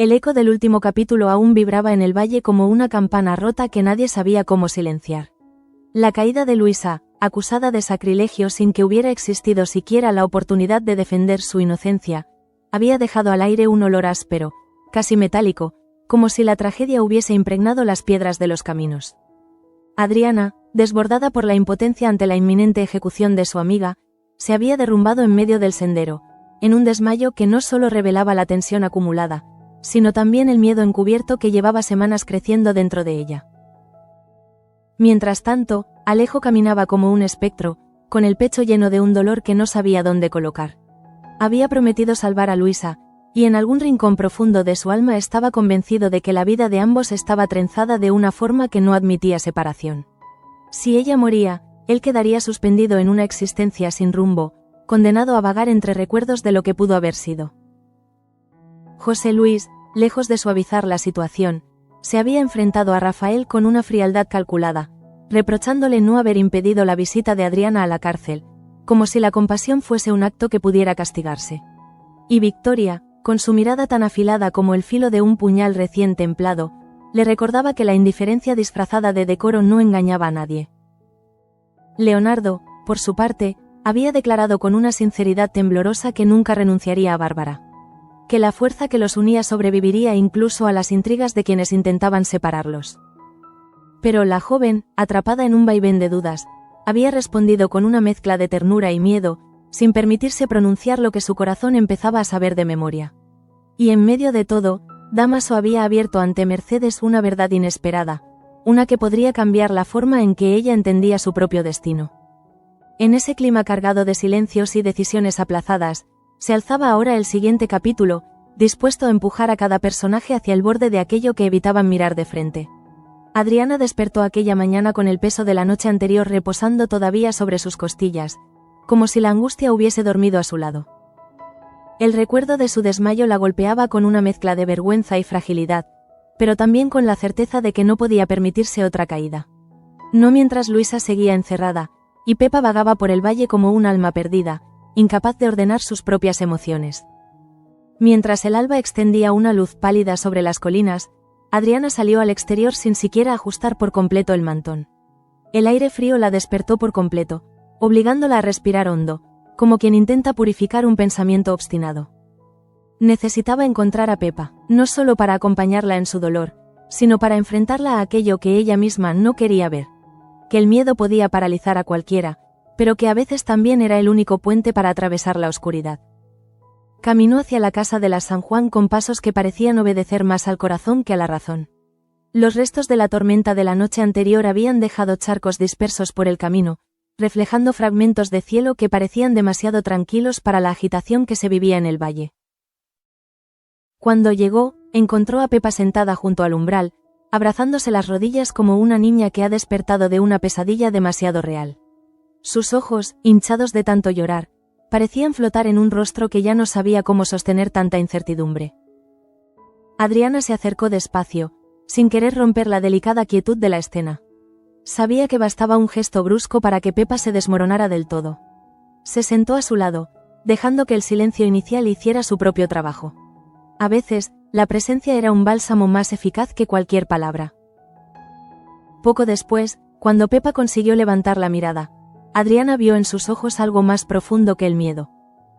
El eco del último capítulo aún vibraba en el valle como una campana rota que nadie sabía cómo silenciar. La caída de Luisa, acusada de sacrilegio sin que hubiera existido siquiera la oportunidad de defender su inocencia, había dejado al aire un olor áspero, casi metálico, como si la tragedia hubiese impregnado las piedras de los caminos. Adriana, desbordada por la impotencia ante la inminente ejecución de su amiga, se había derrumbado en medio del sendero, en un desmayo que no solo revelaba la tensión acumulada, sino también el miedo encubierto que llevaba semanas creciendo dentro de ella. Mientras tanto, Alejo caminaba como un espectro, con el pecho lleno de un dolor que no sabía dónde colocar. Había prometido salvar a Luisa, y en algún rincón profundo de su alma estaba convencido de que la vida de ambos estaba trenzada de una forma que no admitía separación. Si ella moría, él quedaría suspendido en una existencia sin rumbo, condenado a vagar entre recuerdos de lo que pudo haber sido. José Luis, lejos de suavizar la situación, se había enfrentado a Rafael con una frialdad calculada, reprochándole no haber impedido la visita de Adriana a la cárcel, como si la compasión fuese un acto que pudiera castigarse. Y Victoria, con su mirada tan afilada como el filo de un puñal recién templado, le recordaba que la indiferencia disfrazada de decoro no engañaba a nadie. Leonardo, por su parte, había declarado con una sinceridad temblorosa que nunca renunciaría a Bárbara. Que la fuerza que los unía sobreviviría incluso a las intrigas de quienes intentaban separarlos. Pero la joven, atrapada en un vaivén de dudas, había respondido con una mezcla de ternura y miedo, sin permitirse pronunciar lo que su corazón empezaba a saber de memoria. Y en medio de todo, Dámaso había abierto ante Mercedes una verdad inesperada, una que podría cambiar la forma en que ella entendía su propio destino. En ese clima cargado de silencios y decisiones aplazadas, se alzaba ahora el siguiente capítulo, dispuesto a empujar a cada personaje hacia el borde de aquello que evitaban mirar de frente. Adriana despertó aquella mañana con el peso de la noche anterior reposando todavía sobre sus costillas, como si la angustia hubiese dormido a su lado. El recuerdo de su desmayo la golpeaba con una mezcla de vergüenza y fragilidad, pero también con la certeza de que no podía permitirse otra caída. No mientras Luisa seguía encerrada, y Pepa vagaba por el valle como un alma perdida, incapaz de ordenar sus propias emociones. Mientras el alba extendía una luz pálida sobre las colinas, Adriana salió al exterior sin siquiera ajustar por completo el mantón. El aire frío la despertó por completo, obligándola a respirar hondo, como quien intenta purificar un pensamiento obstinado. Necesitaba encontrar a Pepa, no solo para acompañarla en su dolor, sino para enfrentarla a aquello que ella misma no quería ver. Que el miedo podía paralizar a cualquiera, pero que a veces también era el único puente para atravesar la oscuridad. Caminó hacia la casa de la San Juan con pasos que parecían obedecer más al corazón que a la razón. Los restos de la tormenta de la noche anterior habían dejado charcos dispersos por el camino, reflejando fragmentos de cielo que parecían demasiado tranquilos para la agitación que se vivía en el valle. Cuando llegó, encontró a Pepa sentada junto al umbral, abrazándose las rodillas como una niña que ha despertado de una pesadilla demasiado real. Sus ojos, hinchados de tanto llorar, parecían flotar en un rostro que ya no sabía cómo sostener tanta incertidumbre. Adriana se acercó despacio, sin querer romper la delicada quietud de la escena. Sabía que bastaba un gesto brusco para que Pepa se desmoronara del todo. Se sentó a su lado, dejando que el silencio inicial hiciera su propio trabajo. A veces, la presencia era un bálsamo más eficaz que cualquier palabra. Poco después, cuando Pepa consiguió levantar la mirada, Adriana vio en sus ojos algo más profundo que el miedo.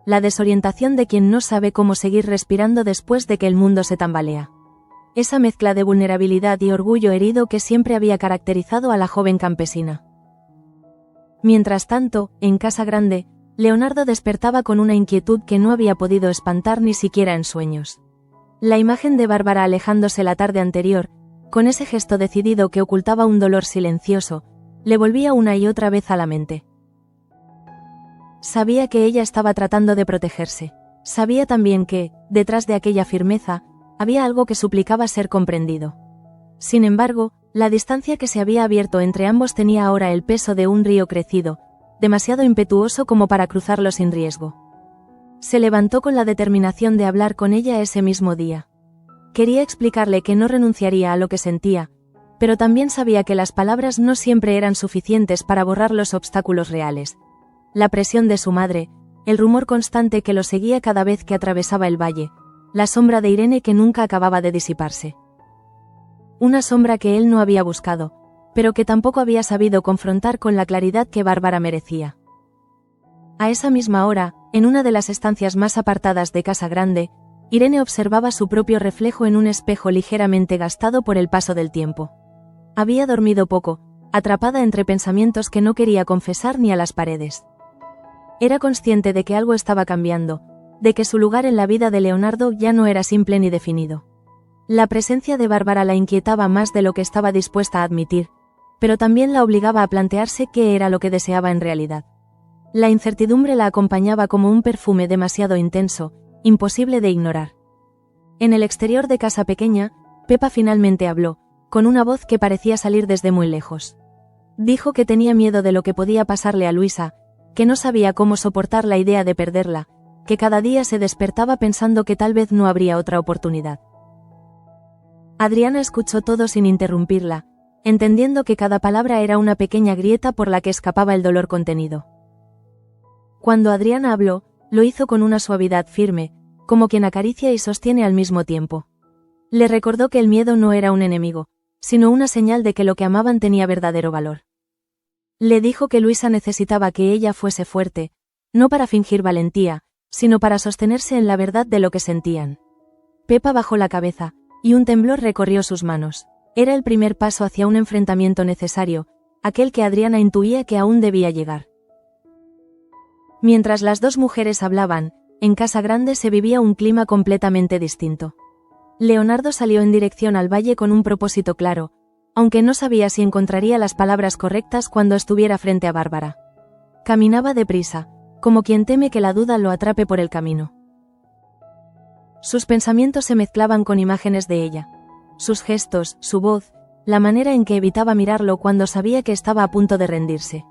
La desorientación de quien no sabe cómo seguir respirando después de que el mundo se tambalea. Esa mezcla de vulnerabilidad y orgullo herido que siempre había caracterizado a la joven campesina. Mientras tanto, en Casa Grande, Leonardo despertaba con una inquietud que no había podido espantar ni siquiera en sueños. La imagen de Bárbara alejándose la tarde anterior, con ese gesto decidido que ocultaba un dolor silencioso, le volvía una y otra vez a la mente. Sabía que ella estaba tratando de protegerse. Sabía también que, detrás de aquella firmeza, había algo que suplicaba ser comprendido. Sin embargo, la distancia que se había abierto entre ambos tenía ahora el peso de un río crecido, demasiado impetuoso como para cruzarlo sin riesgo. Se levantó con la determinación de hablar con ella ese mismo día. Quería explicarle que no renunciaría a lo que sentía, pero también sabía que las palabras no siempre eran suficientes para borrar los obstáculos reales. La presión de su madre, el rumor constante que lo seguía cada vez que atravesaba el valle, la sombra de Irene que nunca acababa de disiparse. Una sombra que él no había buscado, pero que tampoco había sabido confrontar con la claridad que Bárbara merecía. A esa misma hora, en una de las estancias más apartadas de Casa Grande, Irene observaba su propio reflejo en un espejo ligeramente gastado por el paso del tiempo. Había dormido poco, atrapada entre pensamientos que no quería confesar ni a las paredes. Era consciente de que algo estaba cambiando, de que su lugar en la vida de Leonardo ya no era simple ni definido. La presencia de Bárbara la inquietaba más de lo que estaba dispuesta a admitir, pero también la obligaba a plantearse qué era lo que deseaba en realidad. La incertidumbre la acompañaba como un perfume demasiado intenso, imposible de ignorar. En el exterior de Casa Pequeña, Pepa finalmente habló, con una voz que parecía salir desde muy lejos. Dijo que tenía miedo de lo que podía pasarle a Luisa, que no sabía cómo soportar la idea de perderla, que cada día se despertaba pensando que tal vez no habría otra oportunidad. Adriana escuchó todo sin interrumpirla, entendiendo que cada palabra era una pequeña grieta por la que escapaba el dolor contenido. Cuando Adriana habló, lo hizo con una suavidad firme, como quien acaricia y sostiene al mismo tiempo. Le recordó que el miedo no era un enemigo, sino una señal de que lo que amaban tenía verdadero valor. Le dijo que Luisa necesitaba que ella fuese fuerte, no para fingir valentía, sino para sostenerse en la verdad de lo que sentían. Pepa bajó la cabeza, y un temblor recorrió sus manos. Era el primer paso hacia un enfrentamiento necesario, aquel que Adriana intuía que aún debía llegar. Mientras las dos mujeres hablaban, en Casa Grande se vivía un clima completamente distinto. Leonardo salió en dirección al valle con un propósito claro, aunque no sabía si encontraría las palabras correctas cuando estuviera frente a Bárbara. Caminaba deprisa, como quien teme que la duda lo atrape por el camino. Sus pensamientos se mezclaban con imágenes de ella. Sus gestos, su voz, la manera en que evitaba mirarlo cuando sabía que estaba a punto de rendirse.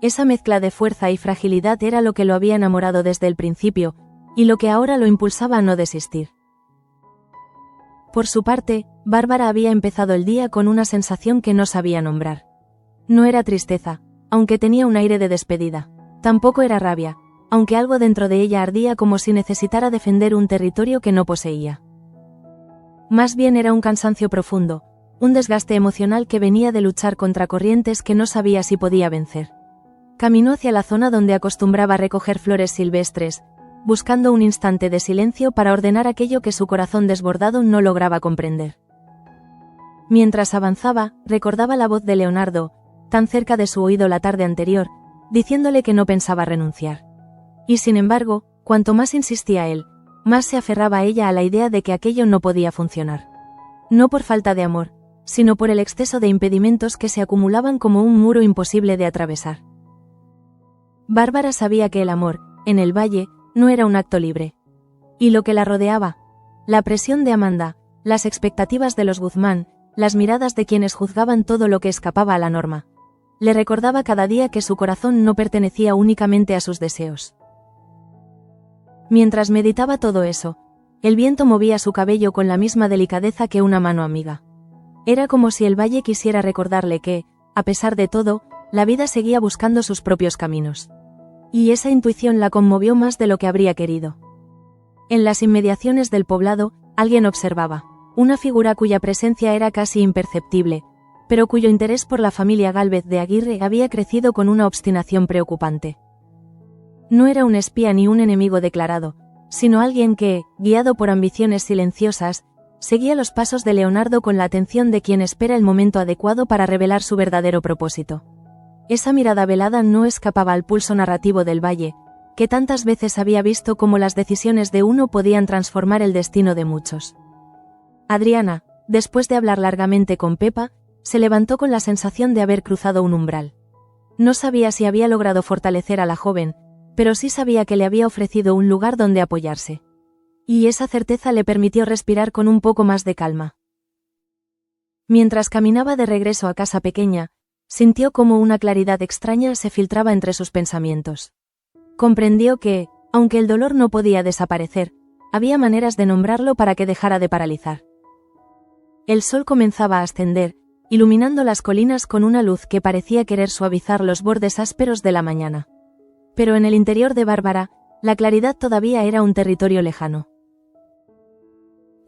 Esa mezcla de fuerza y fragilidad era lo que lo había enamorado desde el principio, y lo que ahora lo impulsaba a no desistir. Por su parte, Bárbara había empezado el día con una sensación que no sabía nombrar. No era tristeza, aunque tenía un aire de despedida. Tampoco era rabia, aunque algo dentro de ella ardía como si necesitara defender un territorio que no poseía. Más bien era un cansancio profundo, un desgaste emocional que venía de luchar contra corrientes que no sabía si podía vencer. Caminó hacia la zona donde acostumbraba recoger flores silvestres, buscando un instante de silencio para ordenar aquello que su corazón desbordado no lograba comprender. Mientras avanzaba, recordaba la voz de Leonardo, tan cerca de su oído la tarde anterior, diciéndole que no pensaba renunciar. Y sin embargo, cuanto más insistía él, más se aferraba ella a la idea de que aquello no podía funcionar. No por falta de amor, sino por el exceso de impedimentos que se acumulaban como un muro imposible de atravesar. Bárbara sabía que el amor, en el valle, no era un acto libre. Y lo que la rodeaba, la presión de Amanda, las expectativas de los Guzmán, las miradas de quienes juzgaban todo lo que escapaba a la norma, le recordaba cada día que su corazón no pertenecía únicamente a sus deseos. Mientras meditaba todo eso, el viento movía su cabello con la misma delicadeza que una mano amiga. Era como si el valle quisiera recordarle que, a pesar de todo, la vida seguía buscando sus propios caminos. Y esa intuición la conmovió más de lo que habría querido. En las inmediaciones del poblado, alguien observaba, una figura cuya presencia era casi imperceptible, pero cuyo interés por la familia Gálvez de Aguirre había crecido con una obstinación preocupante. No era un espía ni un enemigo declarado, sino alguien que, guiado por ambiciones silenciosas, seguía los pasos de Leonardo con la atención de quien espera el momento adecuado para revelar su verdadero propósito. Esa mirada velada no escapaba al pulso narrativo del valle, que tantas veces había visto cómo las decisiones de uno podían transformar el destino de muchos. Adriana, después de hablar largamente con Pepa, se levantó con la sensación de haber cruzado un umbral. No sabía si había logrado fortalecer a la joven, pero sí sabía que le había ofrecido un lugar donde apoyarse. Y esa certeza le permitió respirar con un poco más de calma. Mientras caminaba de regreso a Casa Pequeña, sintió como una claridad extraña se filtraba entre sus pensamientos. Comprendió que, aunque el dolor no podía desaparecer, había maneras de nombrarlo para que dejara de paralizar. El sol comenzaba a ascender, iluminando las colinas con una luz que parecía querer suavizar los bordes ásperos de la mañana. Pero en el interior de Bárbara, la claridad todavía era un territorio lejano.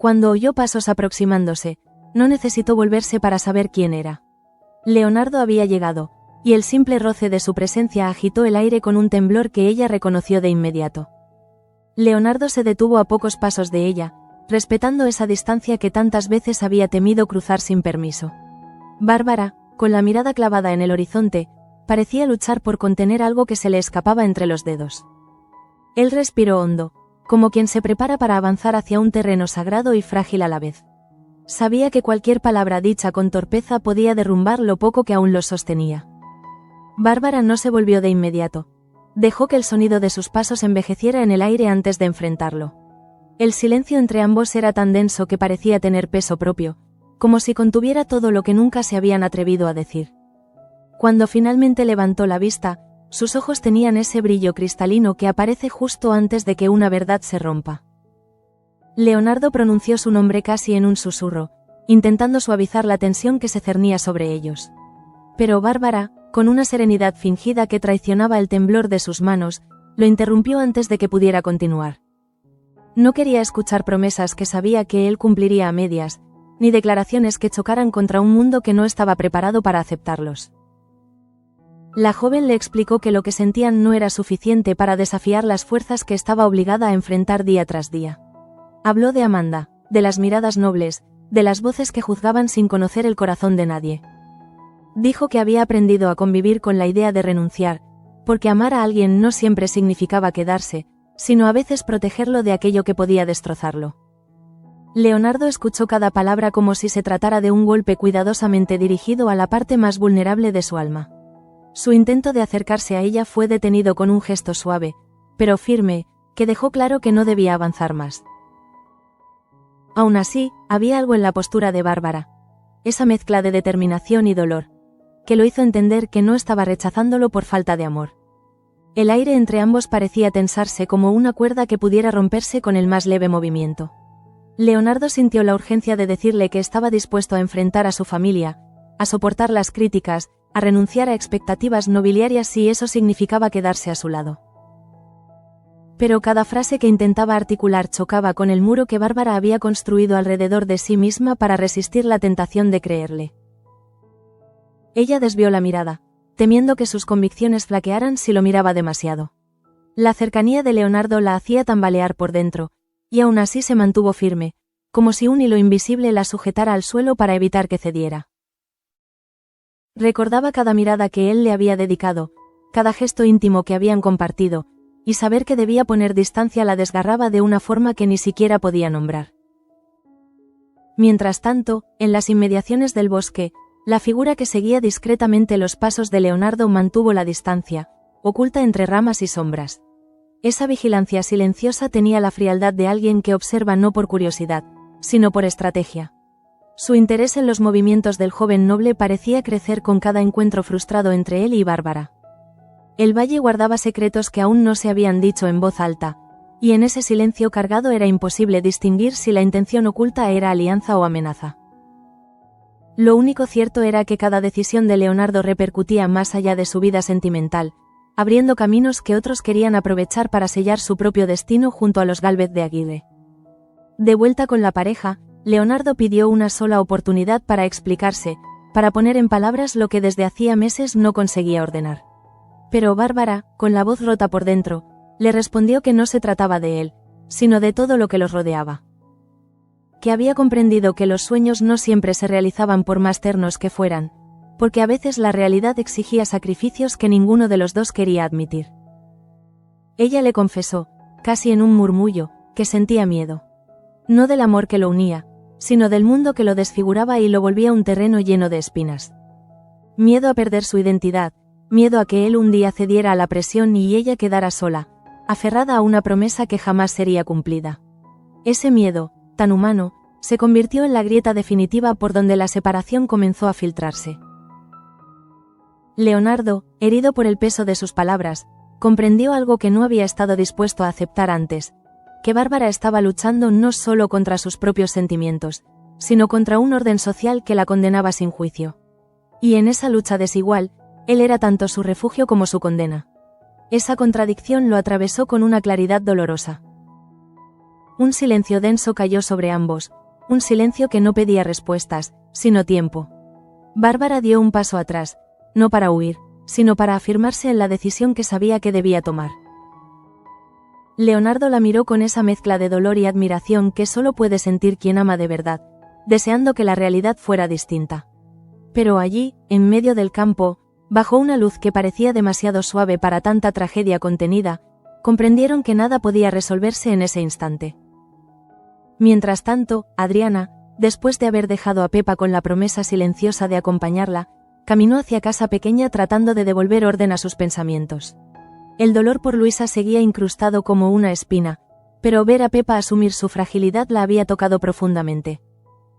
Cuando oyó pasos aproximándose, no necesitó volverse para saber quién era. Leonardo había llegado, y el simple roce de su presencia agitó el aire con un temblor que ella reconoció de inmediato. Leonardo se detuvo a pocos pasos de ella, respetando esa distancia que tantas veces había temido cruzar sin permiso. Bárbara, con la mirada clavada en el horizonte, parecía luchar por contener algo que se le escapaba entre los dedos. Él respiró hondo, como quien se prepara para avanzar hacia un terreno sagrado y frágil a la vez. Sabía que cualquier palabra dicha con torpeza podía derrumbar lo poco que aún los sostenía. Bárbara no se volvió de inmediato. Dejó que el sonido de sus pasos envejeciera en el aire antes de enfrentarlo. El silencio entre ambos era tan denso que parecía tener peso propio, como si contuviera todo lo que nunca se habían atrevido a decir. Cuando finalmente levantó la vista, sus ojos tenían ese brillo cristalino que aparece justo antes de que una verdad se rompa. Leonardo pronunció su nombre casi en un susurro, intentando suavizar la tensión que se cernía sobre ellos. Pero Bárbara, con una serenidad fingida que traicionaba el temblor de sus manos, lo interrumpió antes de que pudiera continuar. No quería escuchar promesas que sabía que él cumpliría a medias, ni declaraciones que chocaran contra un mundo que no estaba preparado para aceptarlos. La joven le explicó que lo que sentían no era suficiente para desafiar las fuerzas que estaba obligada a enfrentar día tras día. Habló de Amanda, de las miradas nobles, de las voces que juzgaban sin conocer el corazón de nadie. Dijo que había aprendido a convivir con la idea de renunciar, porque amar a alguien no siempre significaba quedarse, sino a veces protegerlo de aquello que podía destrozarlo. Leonardo escuchó cada palabra como si se tratara de un golpe cuidadosamente dirigido a la parte más vulnerable de su alma. Su intento de acercarse a ella fue detenido con un gesto suave, pero firme, que dejó claro que no debía avanzar más. Aún así, había algo en la postura de Bárbara, esa mezcla de determinación y dolor, que lo hizo entender que no estaba rechazándolo por falta de amor. El aire entre ambos parecía tensarse como una cuerda que pudiera romperse con el más leve movimiento. Leonardo sintió la urgencia de decirle que estaba dispuesto a enfrentar a su familia, a soportar las críticas, a renunciar a expectativas nobiliarias si eso significaba quedarse a su lado. Pero cada frase que intentaba articular chocaba con el muro que Bárbara había construido alrededor de sí misma para resistir la tentación de creerle. Ella desvió la mirada, temiendo que sus convicciones flaquearan si lo miraba demasiado. La cercanía de Leonardo la hacía tambalear por dentro, y aún así se mantuvo firme, como si un hilo invisible la sujetara al suelo para evitar que cediera. Recordaba cada mirada que él le había dedicado, cada gesto íntimo que habían compartido, y saber que debía poner distancia la desgarraba de una forma que ni siquiera podía nombrar. Mientras tanto, en las inmediaciones del bosque, la figura que seguía discretamente los pasos de Leonardo mantuvo la distancia, oculta entre ramas y sombras. Esa vigilancia silenciosa tenía la frialdad de alguien que observa no por curiosidad, sino por estrategia. Su interés en los movimientos del joven noble parecía crecer con cada encuentro frustrado entre él y Bárbara. El valle guardaba secretos que aún no se habían dicho en voz alta, y en ese silencio cargado era imposible distinguir si la intención oculta era alianza o amenaza. Lo único cierto era que cada decisión de Leonardo repercutía más allá de su vida sentimental, abriendo caminos que otros querían aprovechar para sellar su propio destino junto a los Gálvez de Aguirre. De vuelta con la pareja, Leonardo pidió una sola oportunidad para explicarse, para poner en palabras lo que desde hacía meses no conseguía ordenar. Pero Bárbara, con la voz rota por dentro, le respondió que no se trataba de él, sino de todo lo que los rodeaba. Que había comprendido que los sueños no siempre se realizaban por más ternos que fueran, porque a veces la realidad exigía sacrificios que ninguno de los dos quería admitir. Ella le confesó, casi en un murmullo, que sentía miedo. No del amor que lo unía, sino del mundo que lo desfiguraba y lo volvía un terreno lleno de espinas. Miedo a perder su identidad, miedo a que él un día cediera a la presión y ella quedara sola, aferrada a una promesa que jamás sería cumplida. Ese miedo, tan humano, se convirtió en la grieta definitiva por donde la separación comenzó a filtrarse. Leonardo, herido por el peso de sus palabras, comprendió algo que no había estado dispuesto a aceptar antes, que Bárbara estaba luchando no solo contra sus propios sentimientos, sino contra un orden social que la condenaba sin juicio. Y en esa lucha desigual, él era tanto su refugio como su condena. Esa contradicción lo atravesó con una claridad dolorosa. Un silencio denso cayó sobre ambos, un silencio que no pedía respuestas, sino tiempo. Bárbara dio un paso atrás, no para huir, sino para afirmarse en la decisión que sabía que debía tomar. Leonardo la miró con esa mezcla de dolor y admiración que solo puede sentir quien ama de verdad, deseando que la realidad fuera distinta. Pero allí, en medio del campo, bajo una luz que parecía demasiado suave para tanta tragedia contenida, comprendieron que nada podía resolverse en ese instante. Mientras tanto, Adriana, después de haber dejado a Pepa con la promesa silenciosa de acompañarla, caminó hacia casa pequeña tratando de devolver orden a sus pensamientos. El dolor por Luisa seguía incrustado como una espina, pero ver a Pepa asumir su fragilidad la había tocado profundamente.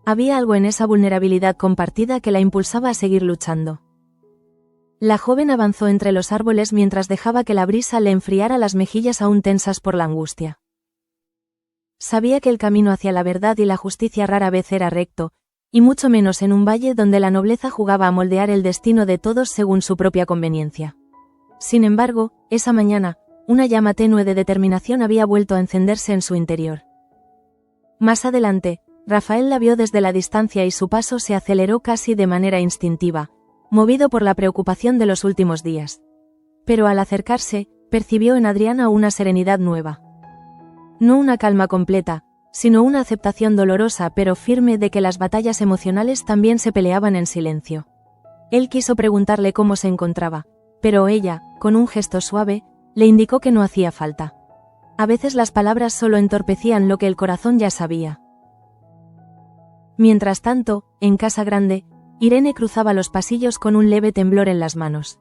Había algo en esa vulnerabilidad compartida que la impulsaba a seguir luchando. La joven avanzó entre los árboles mientras dejaba que la brisa le enfriara las mejillas aún tensas por la angustia. Sabía que el camino hacia la verdad y la justicia rara vez era recto, y mucho menos en un valle donde la nobleza jugaba a moldear el destino de todos según su propia conveniencia. Sin embargo, esa mañana, una llama tenue de determinación había vuelto a encenderse en su interior. Más adelante, Rafael la vio desde la distancia y su paso se aceleró casi de manera instintiva, movido por la preocupación de los últimos días. Pero al acercarse, percibió en Adriana una serenidad nueva. No una calma completa, sino una aceptación dolorosa pero firme de que las batallas emocionales también se peleaban en silencio. Él quiso preguntarle cómo se encontraba, pero ella, con un gesto suave, le indicó que no hacía falta. A veces las palabras solo entorpecían lo que el corazón ya sabía. Mientras tanto, en casa grande, Irene cruzaba los pasillos con un leve temblor en las manos.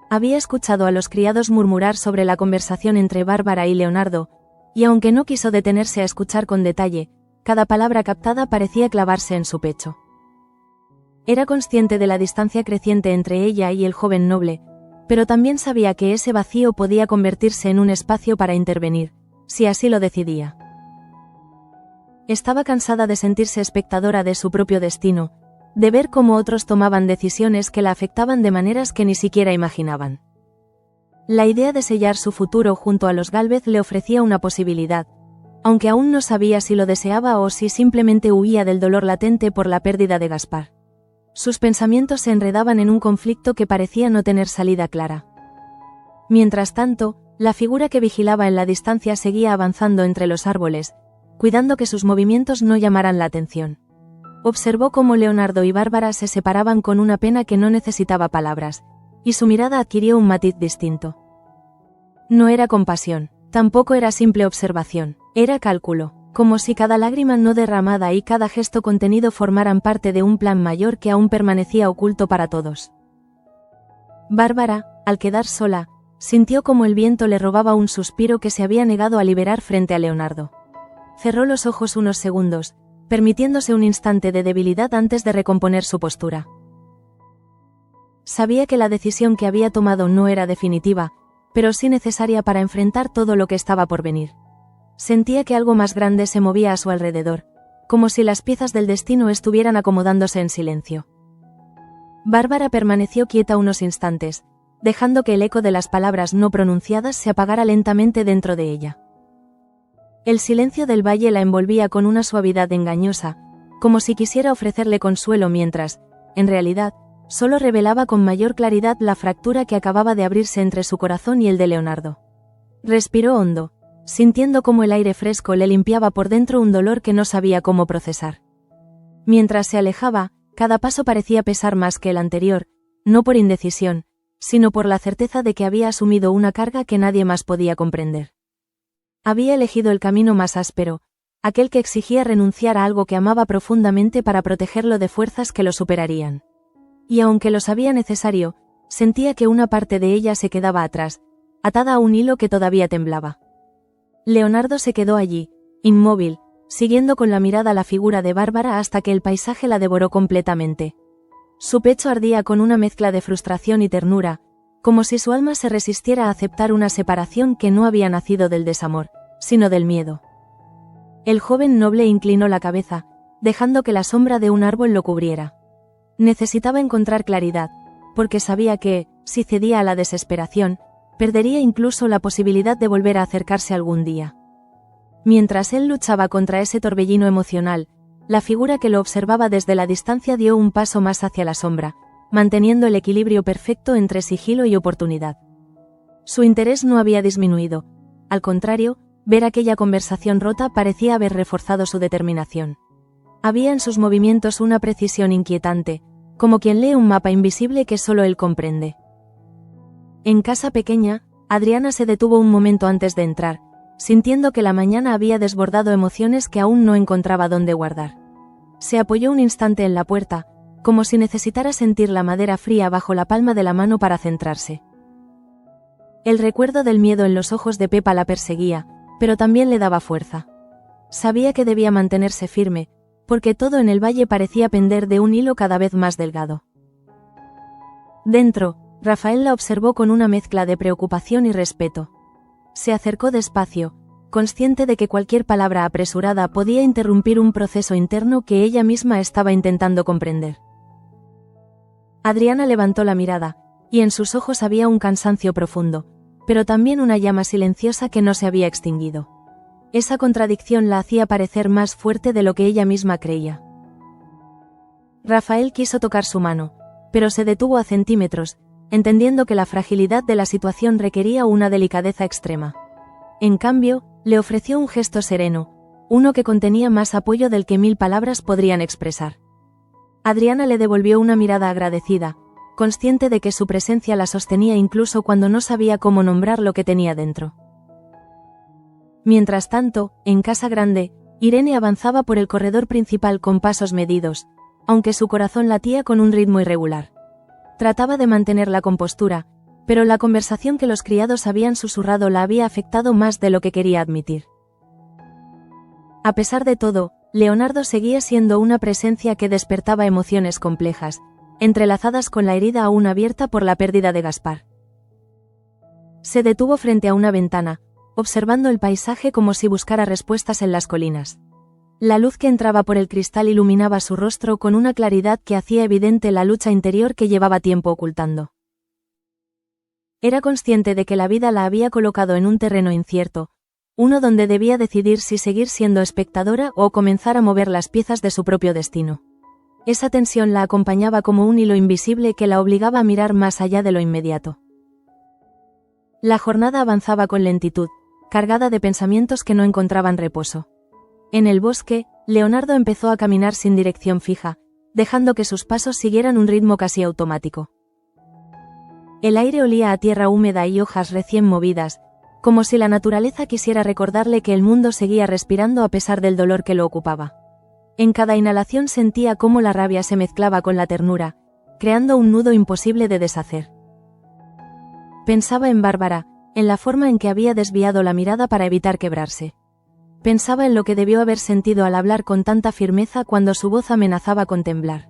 Había escuchado a los criados murmurar sobre la conversación entre Bárbara y Leonardo, y aunque no quiso detenerse a escuchar con detalle, cada palabra captada parecía clavarse en su pecho. Era consciente de la distancia creciente entre ella y el joven noble, pero también sabía que ese vacío podía convertirse en un espacio para intervenir, si así lo decidía. Estaba cansada de sentirse espectadora de su propio destino, de ver cómo otros tomaban decisiones que la afectaban de maneras que ni siquiera imaginaban. La idea de sellar su futuro junto a los Gálvez le ofrecía una posibilidad, aunque aún no sabía si lo deseaba o si simplemente huía del dolor latente por la pérdida de Gaspar. Sus pensamientos se enredaban en un conflicto que parecía no tener salida clara. Mientras tanto, la figura que vigilaba en la distancia seguía avanzando entre los árboles, cuidando que sus movimientos no llamaran la atención. Observó cómo Leonardo y Bárbara se separaban con una pena que no necesitaba palabras, y su mirada adquirió un matiz distinto. No era compasión, tampoco era simple observación, era cálculo, como si cada lágrima no derramada y cada gesto contenido formaran parte de un plan mayor que aún permanecía oculto para todos. Bárbara, al quedar sola, sintió como el viento le robaba un suspiro que se había negado a liberar frente a Leonardo. Cerró los ojos unos segundos, permitiéndose un instante de debilidad antes de recomponer su postura. Sabía que la decisión que había tomado no era definitiva, pero sí necesaria para enfrentar todo lo que estaba por venir. Sentía que algo más grande se movía a su alrededor, como si las piezas del destino estuvieran acomodándose en silencio. Bárbara permaneció quieta unos instantes, dejando que el eco de las palabras no pronunciadas se apagara lentamente dentro de ella. El silencio del valle la envolvía con una suavidad engañosa, como si quisiera ofrecerle consuelo mientras, en realidad, solo revelaba con mayor claridad la fractura que acababa de abrirse entre su corazón y el de Leonardo. Respiró hondo, sintiendo cómo el aire fresco le limpiaba por dentro un dolor que no sabía cómo procesar. Mientras se alejaba, cada paso parecía pesar más que el anterior, no por indecisión, sino por la certeza de que había asumido una carga que nadie más podía comprender. Había elegido el camino más áspero, aquel que exigía renunciar a algo que amaba profundamente para protegerlo de fuerzas que lo superarían. Y aunque lo sabía necesario, sentía que una parte de ella se quedaba atrás, atada a un hilo que todavía temblaba. Leonardo se quedó allí, inmóvil, siguiendo con la mirada la figura de Bárbara hasta que el paisaje la devoró completamente. Su pecho ardía con una mezcla de frustración y ternura, como si su alma se resistiera a aceptar una separación que no había nacido del desamor, sino del miedo. El joven noble inclinó la cabeza, dejando que la sombra de un árbol lo cubriera. Necesitaba encontrar claridad, porque sabía que, si cedía a la desesperación, perdería incluso la posibilidad de volver a acercarse algún día. Mientras él luchaba contra ese torbellino emocional, la figura que lo observaba desde la distancia dio un paso más hacia la sombra, manteniendo el equilibrio perfecto entre sigilo y oportunidad. Su interés no había disminuido. Al contrario, ver aquella conversación rota parecía haber reforzado su determinación. Había en sus movimientos una precisión inquietante, como quien lee un mapa invisible que solo él comprende. En casa pequeña, Adriana se detuvo un momento antes de entrar, sintiendo que la mañana había desbordado emociones que aún no encontraba dónde guardar. Se apoyó un instante en la puerta, como si necesitara sentir la madera fría bajo la palma de la mano para centrarse. El recuerdo del miedo en los ojos de Pepa la perseguía, pero también le daba fuerza. Sabía que debía mantenerse firme, porque todo en el valle parecía pender de un hilo cada vez más delgado. Dentro, Rafael la observó con una mezcla de preocupación y respeto. Se acercó despacio, consciente de que cualquier palabra apresurada podía interrumpir un proceso interno que ella misma estaba intentando comprender. Adriana levantó la mirada, y en sus ojos había un cansancio profundo, pero también una llama silenciosa que no se había extinguido. Esa contradicción la hacía parecer más fuerte de lo que ella misma creía. Rafael quiso tocar su mano, pero se detuvo a centímetros, entendiendo que la fragilidad de la situación requería una delicadeza extrema. En cambio, le ofreció un gesto sereno, uno que contenía más apoyo del que 1000 palabras podrían expresar. Adriana le devolvió una mirada agradecida, consciente de que su presencia la sostenía incluso cuando no sabía cómo nombrar lo que tenía dentro. Mientras tanto, en casa grande, Irene avanzaba por el corredor principal con pasos medidos, aunque su corazón latía con un ritmo irregular. Trataba de mantener la compostura, pero la conversación que los criados habían susurrado la había afectado más de lo que quería admitir. A pesar de todo, Leonardo seguía siendo una presencia que despertaba emociones complejas, entrelazadas con la herida aún abierta por la pérdida de Gaspar. Se detuvo frente a una ventana, observando el paisaje como si buscara respuestas en las colinas. La luz que entraba por el cristal iluminaba su rostro con una claridad que hacía evidente la lucha interior que llevaba tiempo ocultando. Era consciente de que la vida la había colocado en un terreno incierto, uno donde debía decidir si seguir siendo espectadora o comenzar a mover las piezas de su propio destino. Esa tensión la acompañaba como un hilo invisible que la obligaba a mirar más allá de lo inmediato. La jornada avanzaba con lentitud, cargada de pensamientos que no encontraban reposo. En el bosque, Leonardo empezó a caminar sin dirección fija, dejando que sus pasos siguieran un ritmo casi automático. El aire olía a tierra húmeda y hojas recién movidas, como si la naturaleza quisiera recordarle que el mundo seguía respirando a pesar del dolor que lo ocupaba. En cada inhalación sentía cómo la rabia se mezclaba con la ternura, creando un nudo imposible de deshacer. Pensaba en Bárbara, en la forma en que había desviado la mirada para evitar quebrarse. Pensaba en lo que debió haber sentido al hablar con tanta firmeza cuando su voz amenazaba con temblar.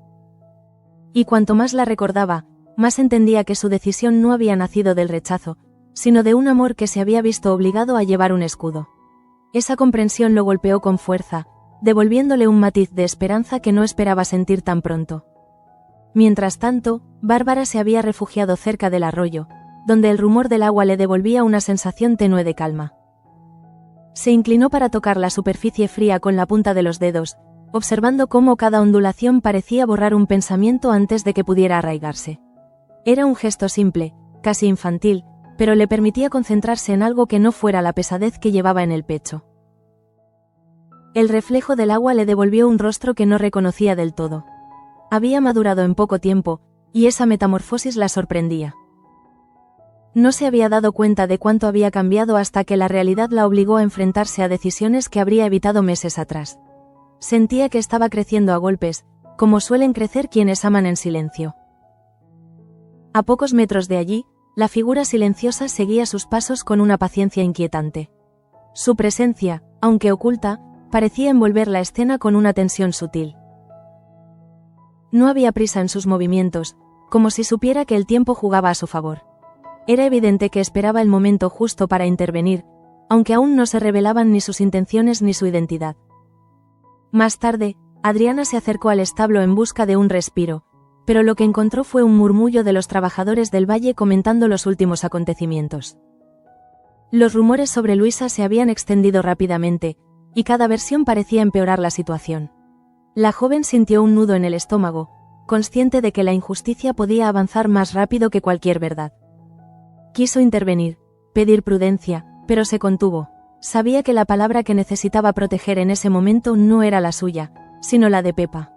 Y cuanto más la recordaba, más entendía que su decisión no había nacido del rechazo, sino de un amor que se había visto obligado a llevar un escudo. Esa comprensión lo golpeó con fuerza, devolviéndole un matiz de esperanza que no esperaba sentir tan pronto. Mientras tanto, Bárbara se había refugiado cerca del arroyo, donde el rumor del agua le devolvía una sensación tenue de calma. Se inclinó para tocar la superficie fría con la punta de los dedos, observando cómo cada ondulación parecía borrar un pensamiento antes de que pudiera arraigarse. Era un gesto simple, casi infantil, pero le permitía concentrarse en algo que no fuera la pesadez que llevaba en el pecho. El reflejo del agua le devolvió un rostro que no reconocía del todo. Había madurado en poco tiempo, y esa metamorfosis la sorprendía. No se había dado cuenta de cuánto había cambiado hasta que la realidad la obligó a enfrentarse a decisiones que habría evitado meses atrás. Sentía que estaba creciendo a golpes, como suelen crecer quienes aman en silencio. A pocos metros de allí, la figura silenciosa seguía sus pasos con una paciencia inquietante. Su presencia, aunque oculta, parecía envolver la escena con una tensión sutil. No había prisa en sus movimientos, como si supiera que el tiempo jugaba a su favor. Era evidente que esperaba el momento justo para intervenir, aunque aún no se revelaban ni sus intenciones ni su identidad. Más tarde, Adriana se acercó al establo en busca de un respiro, pero lo que encontró fue un murmullo de los trabajadores del valle comentando los últimos acontecimientos. Los rumores sobre Luisa se habían extendido rápidamente, y cada versión parecía empeorar la situación. La joven sintió un nudo en el estómago, consciente de que la injusticia podía avanzar más rápido que cualquier verdad. Quiso intervenir, pedir prudencia, pero se contuvo. Sabía que la palabra que necesitaba proteger en ese momento no era la suya, sino la de Pepa.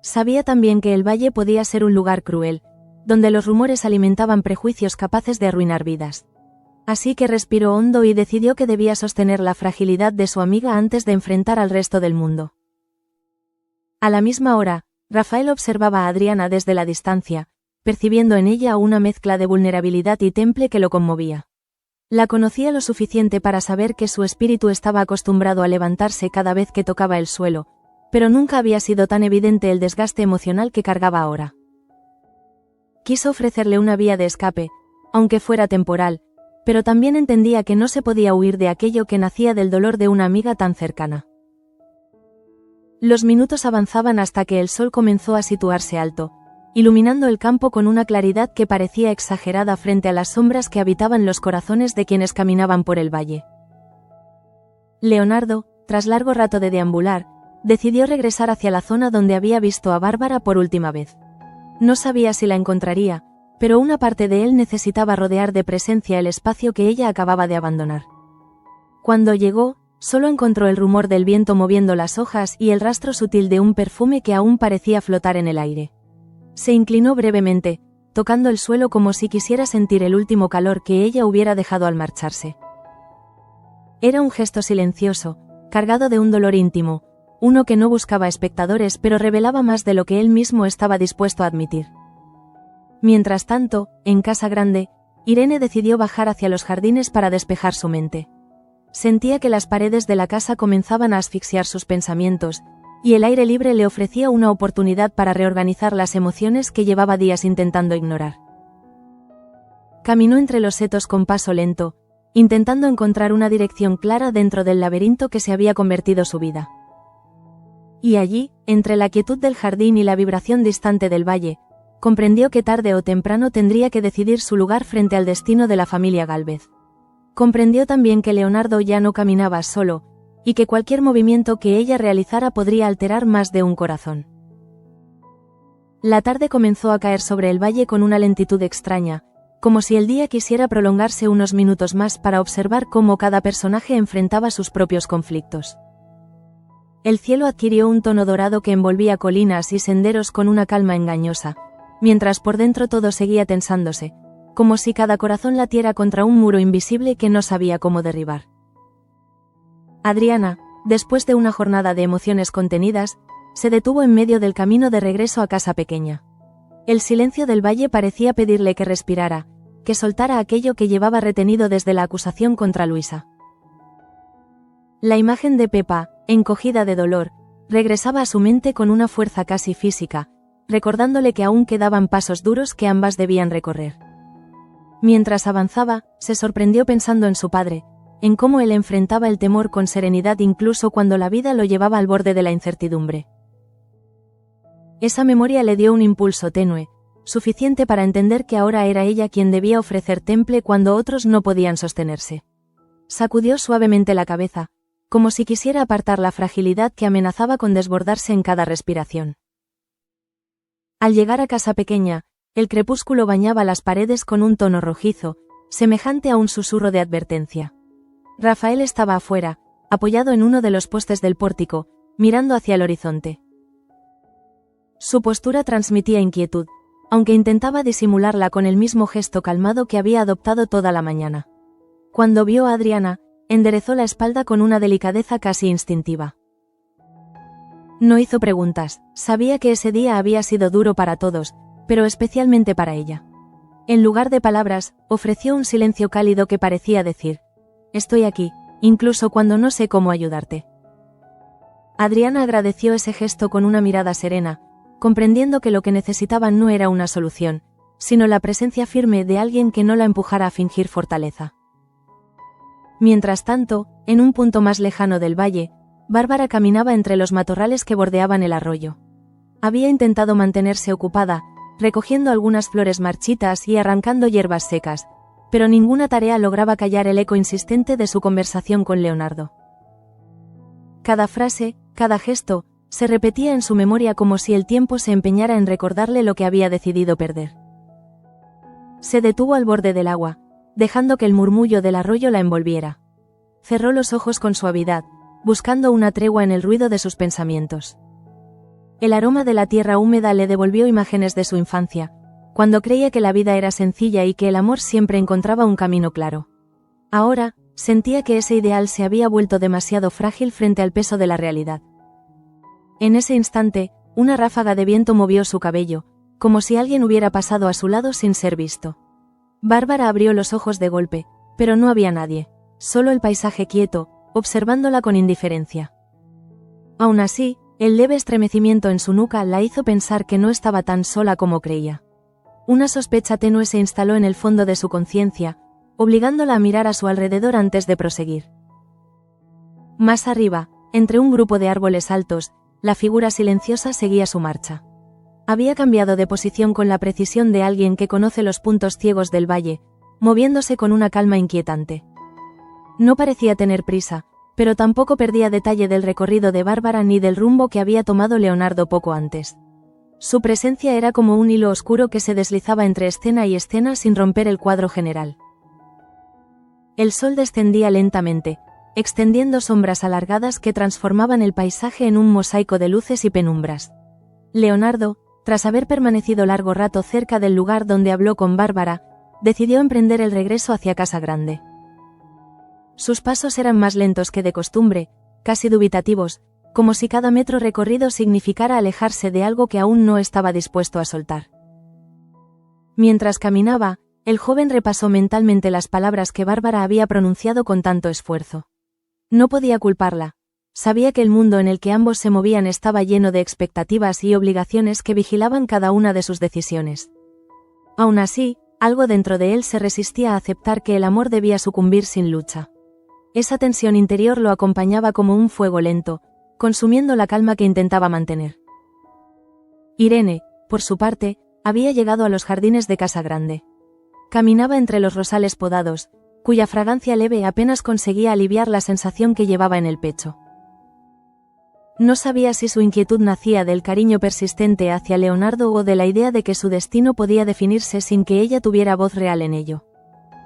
Sabía también que el valle podía ser un lugar cruel, donde los rumores alimentaban prejuicios capaces de arruinar vidas. Así que respiró hondo y decidió que debía sostener la fragilidad de su amiga antes de enfrentar al resto del mundo. A la misma hora, Rafael observaba a Adriana desde la distancia, percibiendo en ella una mezcla de vulnerabilidad y temple que lo conmovía. La conocía lo suficiente para saber que su espíritu estaba acostumbrado a levantarse cada vez que tocaba el suelo, pero nunca había sido tan evidente el desgaste emocional que cargaba ahora. Quiso ofrecerle una vía de escape, aunque fuera temporal, pero también entendía que no se podía huir de aquello que nacía del dolor de una amiga tan cercana. Los minutos avanzaban hasta que el sol comenzó a situarse alto, iluminando el campo con una claridad que parecía exagerada frente a las sombras que habitaban los corazones de quienes caminaban por el valle. Leonardo, tras largo rato de deambular, decidió regresar hacia la zona donde había visto a Bárbara por última vez. No sabía si la encontraría, pero una parte de él necesitaba rodear de presencia el espacio que ella acababa de abandonar. Cuando llegó, solo encontró el rumor del viento moviendo las hojas y el rastro sutil de un perfume que aún parecía flotar en el aire. Se inclinó brevemente, tocando el suelo como si quisiera sentir el último calor que ella hubiera dejado al marcharse. Era un gesto silencioso, cargado de un dolor íntimo, uno que no buscaba espectadores pero revelaba más de lo que él mismo estaba dispuesto a admitir. Mientras tanto, en Casa Grande, Irene decidió bajar hacia los jardines para despejar su mente. Sentía que las paredes de la casa comenzaban a asfixiar sus pensamientos, y el aire libre le ofrecía una oportunidad para reorganizar las emociones que llevaba días intentando ignorar. Caminó entre los setos con paso lento, intentando encontrar una dirección clara dentro del laberinto que se había convertido su vida. Y allí, entre la quietud del jardín y la vibración distante del valle, comprendió que tarde o temprano tendría que decidir su lugar frente al destino de la familia Gálvez. Comprendió también que Leonardo ya no caminaba solo, y que cualquier movimiento que ella realizara podría alterar más de un corazón. La tarde comenzó a caer sobre el valle con una lentitud extraña, como si el día quisiera prolongarse unos minutos más para observar cómo cada personaje enfrentaba sus propios conflictos. El cielo adquirió un tono dorado que envolvía colinas y senderos con una calma engañosa, mientras por dentro todo seguía tensándose, como si cada corazón latiera contra un muro invisible que no sabía cómo derribar. Adriana, después de una jornada de emociones contenidas, se detuvo en medio del camino de regreso a Casa Pequeña. El silencio del valle parecía pedirle que respirara, que soltara aquello que llevaba retenido desde la acusación contra Luisa. La imagen de Pepa, encogida de dolor, regresaba a su mente con una fuerza casi física, recordándole que aún quedaban pasos duros que ambas debían recorrer. Mientras avanzaba, se sorprendió pensando en su padre, en cómo él enfrentaba el temor con serenidad incluso cuando la vida lo llevaba al borde de la incertidumbre. Esa memoria le dio un impulso tenue, suficiente para entender que ahora era ella quien debía ofrecer temple cuando otros no podían sostenerse. Sacudió suavemente la cabeza, como si quisiera apartar la fragilidad que amenazaba con desbordarse en cada respiración. Al llegar a Casa Pequeña, el crepúsculo bañaba las paredes con un tono rojizo, semejante a un susurro de advertencia. Rafael estaba afuera, apoyado en uno de los postes del pórtico, mirando hacia el horizonte. Su postura transmitía inquietud, aunque intentaba disimularla con el mismo gesto calmado que había adoptado toda la mañana. Cuando vio a Adriana, enderezó la espalda con una delicadeza casi instintiva. No hizo preguntas, sabía que ese día había sido duro para todos, pero especialmente para ella. En lugar de palabras, ofreció un silencio cálido que parecía decir: «Estoy aquí, incluso cuando no sé cómo ayudarte». Adriana agradeció ese gesto con una mirada serena, comprendiendo que lo que necesitaba no era una solución, sino la presencia firme de alguien que no la empujara a fingir fortaleza. Mientras tanto, en un punto más lejano del valle, Bárbara caminaba entre los matorrales que bordeaban el arroyo. Había intentado mantenerse ocupada, recogiendo algunas flores marchitas y arrancando hierbas secas, pero ninguna tarea lograba callar el eco insistente de su conversación con Leonardo. Cada frase, cada gesto, se repetía en su memoria como si el tiempo se empeñara en recordarle lo que había decidido perder. Se detuvo al borde del agua, dejando que el murmullo del arroyo la envolviera. Cerró los ojos con suavidad, buscando una tregua en el ruido de sus pensamientos. El aroma de la tierra húmeda le devolvió imágenes de su infancia, cuando creía que la vida era sencilla y que el amor siempre encontraba un camino claro. Ahora, sentía que ese ideal se había vuelto demasiado frágil frente al peso de la realidad. En ese instante, una ráfaga de viento movió su cabello, como si alguien hubiera pasado a su lado sin ser visto. Bárbara abrió los ojos de golpe, pero no había nadie, solo el paisaje quieto, observándola con indiferencia. Aún así, el leve estremecimiento en su nuca la hizo pensar que no estaba tan sola como creía. Una sospecha tenue se instaló en el fondo de su conciencia, obligándola a mirar a su alrededor antes de proseguir. Más arriba, entre un grupo de árboles altos, la figura silenciosa seguía su marcha. Había cambiado de posición con la precisión de alguien que conoce los puntos ciegos del valle, moviéndose con una calma inquietante. No parecía tener prisa, pero tampoco perdía detalle del recorrido de Bárbara ni del rumbo que había tomado Leonardo poco antes. Su presencia era como un hilo oscuro que se deslizaba entre escena y escena sin romper el cuadro general. El sol descendía lentamente, extendiendo sombras alargadas que transformaban el paisaje en un mosaico de luces y penumbras. Leonardo, tras haber permanecido largo rato cerca del lugar donde habló con Bárbara, decidió emprender el regreso hacia Casa Grande. Sus pasos eran más lentos que de costumbre, casi dubitativos, como si cada metro recorrido significara alejarse de algo que aún no estaba dispuesto a soltar. Mientras caminaba, el joven repasó mentalmente las palabras que Bárbara había pronunciado con tanto esfuerzo. No podía culparla. Sabía que el mundo en el que ambos se movían estaba lleno de expectativas y obligaciones que vigilaban cada una de sus decisiones. Aún así, algo dentro de él se resistía a aceptar que el amor debía sucumbir sin lucha. Esa tensión interior lo acompañaba como un fuego lento, consumiendo la calma que intentaba mantener. Irene, por su parte, había llegado a los jardines de Casa Grande. Caminaba entre los rosales podados, cuya fragancia leve apenas conseguía aliviar la sensación que llevaba en el pecho. No sabía si su inquietud nacía del cariño persistente hacia Leonardo o de la idea de que su destino podía definirse sin que ella tuviera voz real en ello.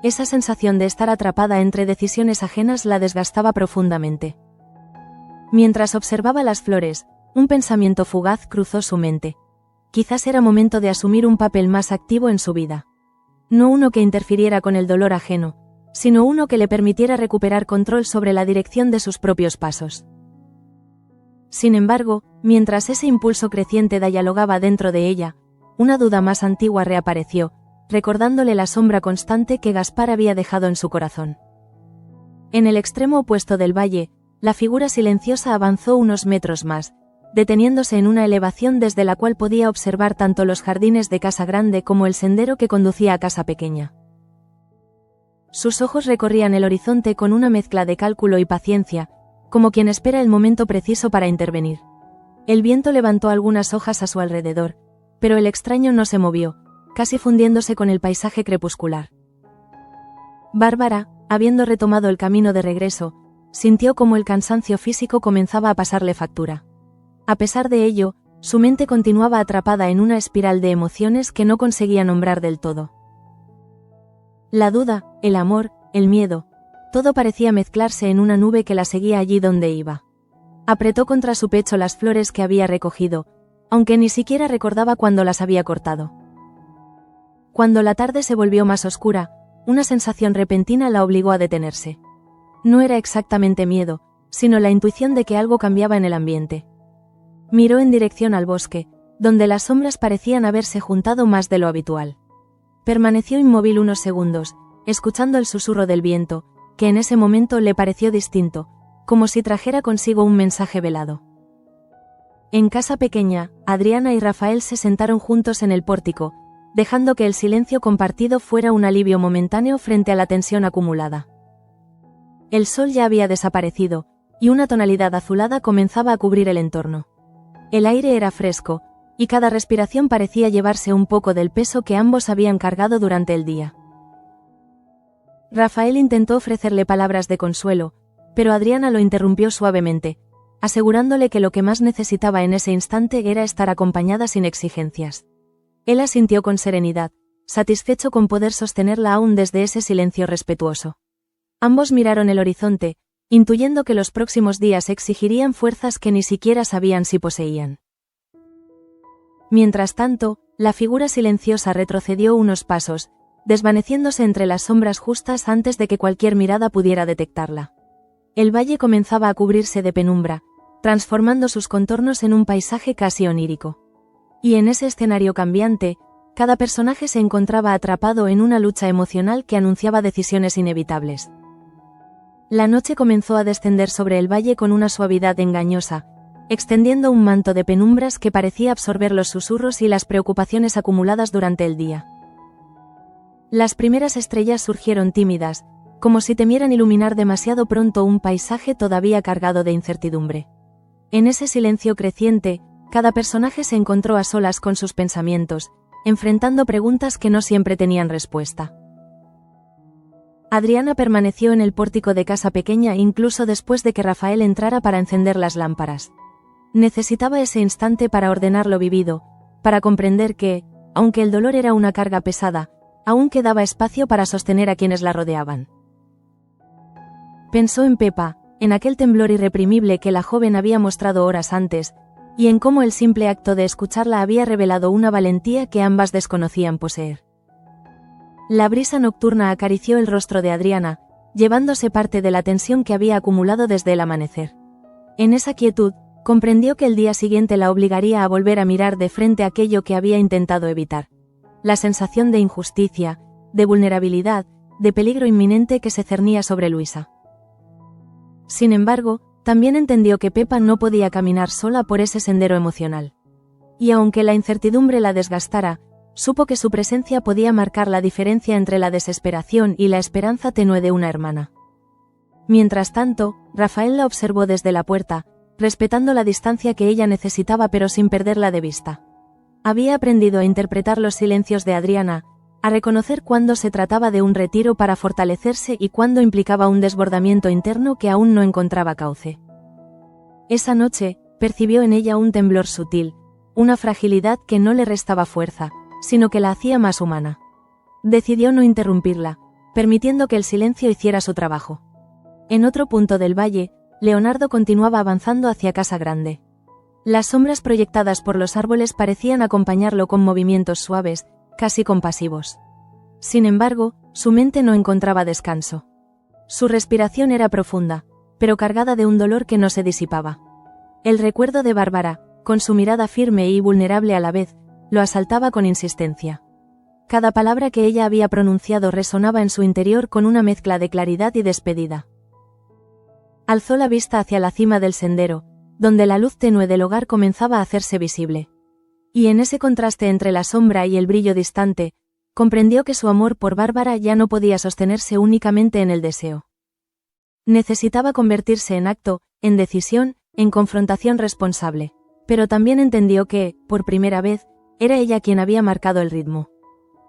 Esa sensación de estar atrapada entre decisiones ajenas la desgastaba profundamente. Mientras observaba las flores, un pensamiento fugaz cruzó su mente. Quizás era momento de asumir un papel más activo en su vida. No uno que interfiriera con el dolor ajeno, sino uno que le permitiera recuperar control sobre la dirección de sus propios pasos. Sin embargo, mientras ese impulso creciente dialogaba dentro de ella, una duda más antigua reapareció, recordándole la sombra constante que Gaspar había dejado en su corazón. En el extremo opuesto del valle, la figura silenciosa avanzó unos metros más, deteniéndose en una elevación desde la cual podía observar tanto los jardines de Casa Grande como el sendero que conducía a Casa Pequeña. Sus ojos recorrían el horizonte con una mezcla de cálculo y paciencia, como quien espera el momento preciso para intervenir. El viento levantó algunas hojas a su alrededor, pero el extraño no se movió, casi fundiéndose con el paisaje crepuscular. Bárbara, habiendo retomado el camino de regreso, sintió como el cansancio físico comenzaba a pasarle factura. A pesar de ello, su mente continuaba atrapada en una espiral de emociones que no conseguía nombrar del todo. La duda, el amor, el miedo, todo parecía mezclarse en una nube que la seguía allí donde iba. Apretó contra su pecho las flores que había recogido, aunque ni siquiera recordaba cuándo las había cortado. Cuando la tarde se volvió más oscura, una sensación repentina la obligó a detenerse. No era exactamente miedo, sino la intuición de que algo cambiaba en el ambiente. Miró en dirección al bosque, donde las sombras parecían haberse juntado más de lo habitual. Permaneció inmóvil unos segundos, escuchando el susurro del viento, que en ese momento le pareció distinto, como si trajera consigo un mensaje velado. En Casa Pequeña, Adriana y Rafael se sentaron juntos en el pórtico, dejando que el silencio compartido fuera un alivio momentáneo frente a la tensión acumulada. El sol ya había desaparecido, y una tonalidad azulada comenzaba a cubrir el entorno. El aire era fresco, y cada respiración parecía llevarse un poco del peso que ambos habían cargado durante el día. Rafael intentó ofrecerle palabras de consuelo, pero Adriana lo interrumpió suavemente, asegurándole que lo que más necesitaba en ese instante era estar acompañada sin exigencias. Él asintió con serenidad, satisfecho con poder sostenerla aún desde ese silencio respetuoso. Ambos miraron el horizonte, intuyendo que los próximos días exigirían fuerzas que ni siquiera sabían si poseían. Mientras tanto, la figura silenciosa retrocedió unos pasos, desvaneciéndose entre las sombras justas antes de que cualquier mirada pudiera detectarla. El valle comenzaba a cubrirse de penumbra, transformando sus contornos en un paisaje casi onírico. Y en ese escenario cambiante, cada personaje se encontraba atrapado en una lucha emocional que anunciaba decisiones inevitables. La noche comenzó a descender sobre el valle con una suavidad engañosa, extendiendo un manto de penumbras que parecía absorber los susurros y las preocupaciones acumuladas durante el día. Las primeras estrellas surgieron tímidas, como si temieran iluminar demasiado pronto un paisaje todavía cargado de incertidumbre. En ese silencio creciente, cada personaje se encontró a solas con sus pensamientos, enfrentando preguntas que no siempre tenían respuesta. Adriana permaneció en el pórtico de casa pequeña incluso después de que Rafael entrara para encender las lámparas. Necesitaba ese instante para ordenar lo vivido, para comprender que, aunque el dolor era una carga pesada, aún quedaba espacio para sostener a quienes la rodeaban. Pensó en Pepa, en aquel temblor irreprimible que la joven había mostrado horas antes, y en cómo el simple acto de escucharla había revelado una valentía que ambas desconocían poseer. La brisa nocturna acarició el rostro de Adriana, llevándose parte de la tensión que había acumulado desde el amanecer. En esa quietud, comprendió que el día siguiente la obligaría a volver a mirar de frente aquello que había intentado evitar. La sensación de injusticia, de vulnerabilidad, de peligro inminente que se cernía sobre Luisa. Sin embargo, también entendió que Pepa no podía caminar sola por ese sendero emocional. Y aunque la incertidumbre la desgastara, supo que su presencia podía marcar la diferencia entre la desesperación y la esperanza tenue de una hermana. Mientras tanto, Rafael la observó desde la puerta, respetando la distancia que ella necesitaba pero sin perderla de vista. Había aprendido a interpretar los silencios de Adriana, a reconocer cuándo se trataba de un retiro para fortalecerse y cuándo implicaba un desbordamiento interno que aún no encontraba cauce. Esa noche, percibió en ella un temblor sutil, una fragilidad que no le restaba fuerza, sino que la hacía más humana. Decidió no interrumpirla, permitiendo que el silencio hiciera su trabajo. En otro punto del valle, Leonardo continuaba avanzando hacia Casa Grande. Las sombras proyectadas por los árboles parecían acompañarlo con movimientos suaves, casi compasivos. Sin embargo, su mente no encontraba descanso. Su respiración era profunda, pero cargada de un dolor que no se disipaba. El recuerdo de Bárbara, con su mirada firme y vulnerable a la vez, lo asaltaba con insistencia. Cada palabra que ella había pronunciado resonaba en su interior con una mezcla de claridad y despedida. Alzó la vista hacia la cima del sendero, donde la luz tenue del hogar comenzaba a hacerse visible. Y en ese contraste entre la sombra y el brillo distante, comprendió que su amor por Bárbara ya no podía sostenerse únicamente en el deseo. Necesitaba convertirse en acto, en decisión, en confrontación responsable, pero también entendió que, por primera vez, era ella quien había marcado el ritmo.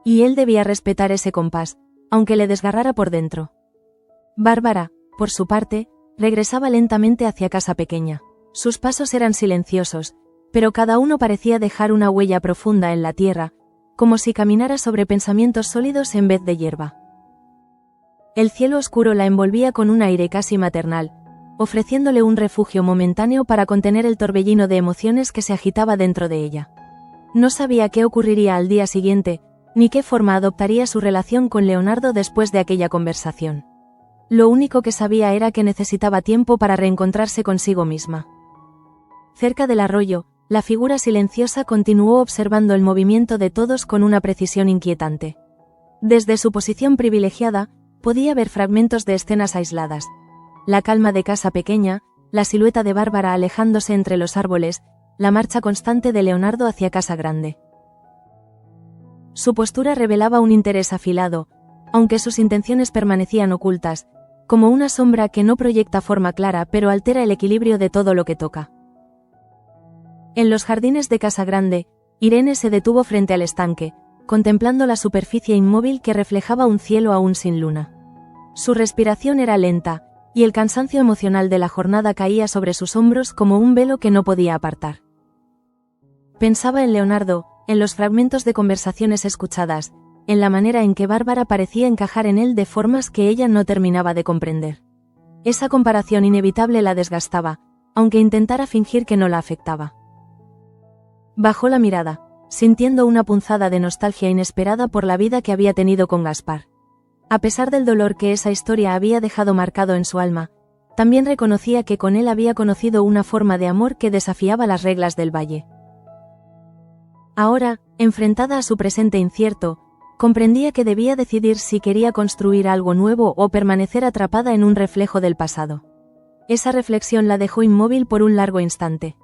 Y él debía respetar ese compás, aunque le desgarrara por dentro. Bárbara, por su parte, regresaba lentamente hacia casa pequeña. Sus pasos eran silenciosos, pero cada uno parecía dejar una huella profunda en la tierra, como si caminara sobre pensamientos sólidos en vez de hierba. El cielo oscuro la envolvía con un aire casi maternal, ofreciéndole un refugio momentáneo para contener el torbellino de emociones que se agitaba dentro de ella. No sabía qué ocurriría al día siguiente, ni qué forma adoptaría su relación con Leonardo después de aquella conversación. Lo único que sabía era que necesitaba tiempo para reencontrarse consigo misma. Cerca del arroyo, la figura silenciosa continuó observando el movimiento de todos con una precisión inquietante. Desde su posición privilegiada, podía ver fragmentos de escenas aisladas. La calma de casa pequeña, la silueta de Bárbara alejándose entre los árboles, la marcha constante de Leonardo hacia Casa Grande. Su postura revelaba un interés afilado, aunque sus intenciones permanecían ocultas, como una sombra que no proyecta forma clara pero altera el equilibrio de todo lo que toca. En los jardines de Casa Grande, Irene se detuvo frente al estanque, contemplando la superficie inmóvil que reflejaba un cielo aún sin luna. Su respiración era lenta, y el cansancio emocional de la jornada caía sobre sus hombros como un velo que no podía apartar. Pensaba en Leonardo, en los fragmentos de conversaciones escuchadas, en la manera en que Bárbara parecía encajar en él de formas que ella no terminaba de comprender. Esa comparación inevitable la desgastaba, aunque intentara fingir que no la afectaba. Bajó la mirada, sintiendo una punzada de nostalgia inesperada por la vida que había tenido con Gaspar. A pesar del dolor que esa historia había dejado marcado en su alma, también reconocía que con él había conocido una forma de amor que desafiaba las reglas del valle. Ahora, enfrentada a su presente incierto, comprendía que debía decidir si quería construir algo nuevo o permanecer atrapada en un reflejo del pasado. Esa reflexión la dejó inmóvil por un largo instante.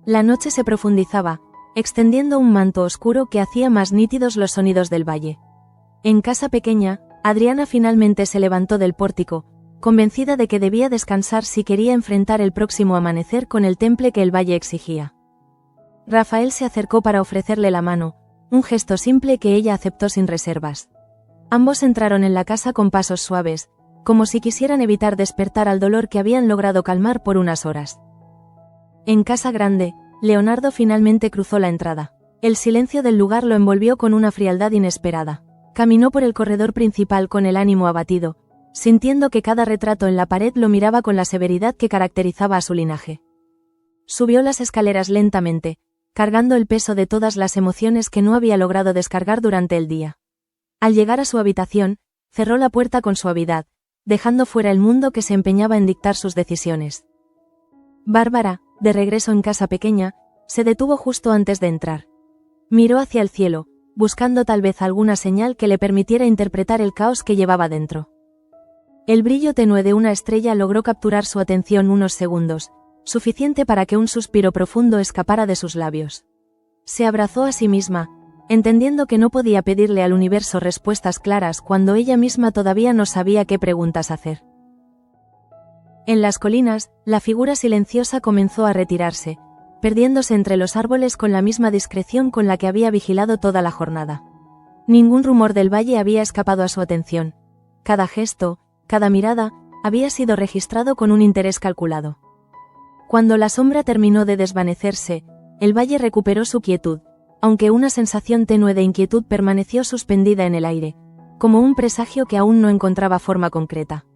La noche se profundizaba, extendiendo un manto oscuro que hacía más nítidos los sonidos del valle. En casa pequeña, Adriana finalmente se levantó del pórtico, convencida de que debía descansar si quería enfrentar el próximo amanecer con el temple que el valle exigía. Rafael se acercó para ofrecerle la mano, un gesto simple que ella aceptó sin reservas. Ambos entraron en la casa con pasos suaves, como si quisieran evitar despertar al dolor que habían logrado calmar por unas horas. En casa grande, Leonardo finalmente cruzó la entrada. El silencio del lugar lo envolvió con una frialdad inesperada. Caminó por el corredor principal con el ánimo abatido, sintiendo que cada retrato en la pared lo miraba con la severidad que caracterizaba a su linaje. Subió las escaleras lentamente, cargando el peso de todas las emociones que no había logrado descargar durante el día. Al llegar a su habitación, cerró la puerta con suavidad, dejando fuera el mundo que se empeñaba en dictar sus decisiones. Bárbara, de regreso en casa pequeña, se detuvo justo antes de entrar. Miró hacia el cielo, buscando tal vez alguna señal que le permitiera interpretar el caos que llevaba dentro. El brillo tenue de una estrella logró capturar su atención unos segundos, suficiente para que un suspiro profundo escapara de sus labios. Se abrazó a sí misma, entendiendo que no podía pedirle al universo respuestas claras cuando ella misma todavía no sabía qué preguntas hacer. En las colinas, la figura silenciosa comenzó a retirarse, perdiéndose entre los árboles con la misma discreción con la que había vigilado toda la jornada. Ningún rumor del valle había escapado a su atención. Cada gesto, cada mirada, había sido registrado con un interés calculado. Cuando la sombra terminó de desvanecerse, el valle recuperó su quietud, aunque una sensación tenue de inquietud permaneció suspendida en el aire, como un presagio que aún no encontraba forma concreta.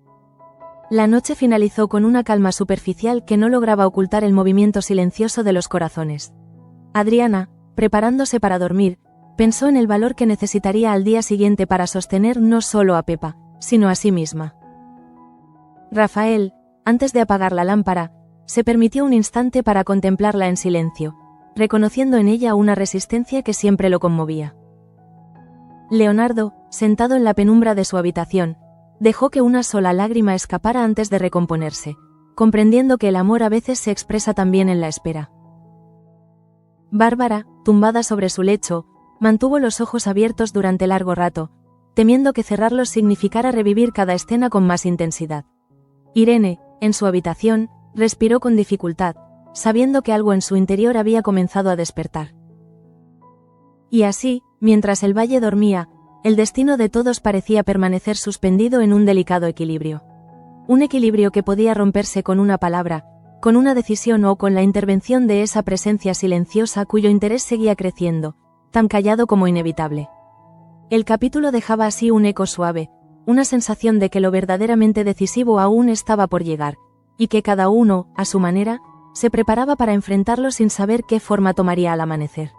La noche finalizó con una calma superficial que no lograba ocultar el movimiento silencioso de los corazones. Adriana, preparándose para dormir, pensó en el valor que necesitaría al día siguiente para sostener no solo a Pepa, sino a sí misma. Rafael, antes de apagar la lámpara, se permitió un instante para contemplarla en silencio, reconociendo en ella una resistencia que siempre lo conmovía. Leonardo, sentado en la penumbra de su habitación, dejó que una sola lágrima escapara antes de recomponerse, comprendiendo que el amor a veces se expresa también en la espera. Bárbara, tumbada sobre su lecho, mantuvo los ojos abiertos durante largo rato, temiendo que cerrarlos significara revivir cada escena con más intensidad. Irene, en su habitación, respiró con dificultad, sabiendo que algo en su interior había comenzado a despertar. Y así, mientras el valle dormía, el destino de todos parecía permanecer suspendido en un delicado equilibrio. Un equilibrio que podía romperse con una palabra, con una decisión o con la intervención de esa presencia silenciosa cuyo interés seguía creciendo, tan callado como inevitable. El capítulo dejaba así un eco suave, una sensación de que lo verdaderamente decisivo aún estaba por llegar, y que cada uno, a su manera, se preparaba para enfrentarlo sin saber qué forma tomaría al amanecer.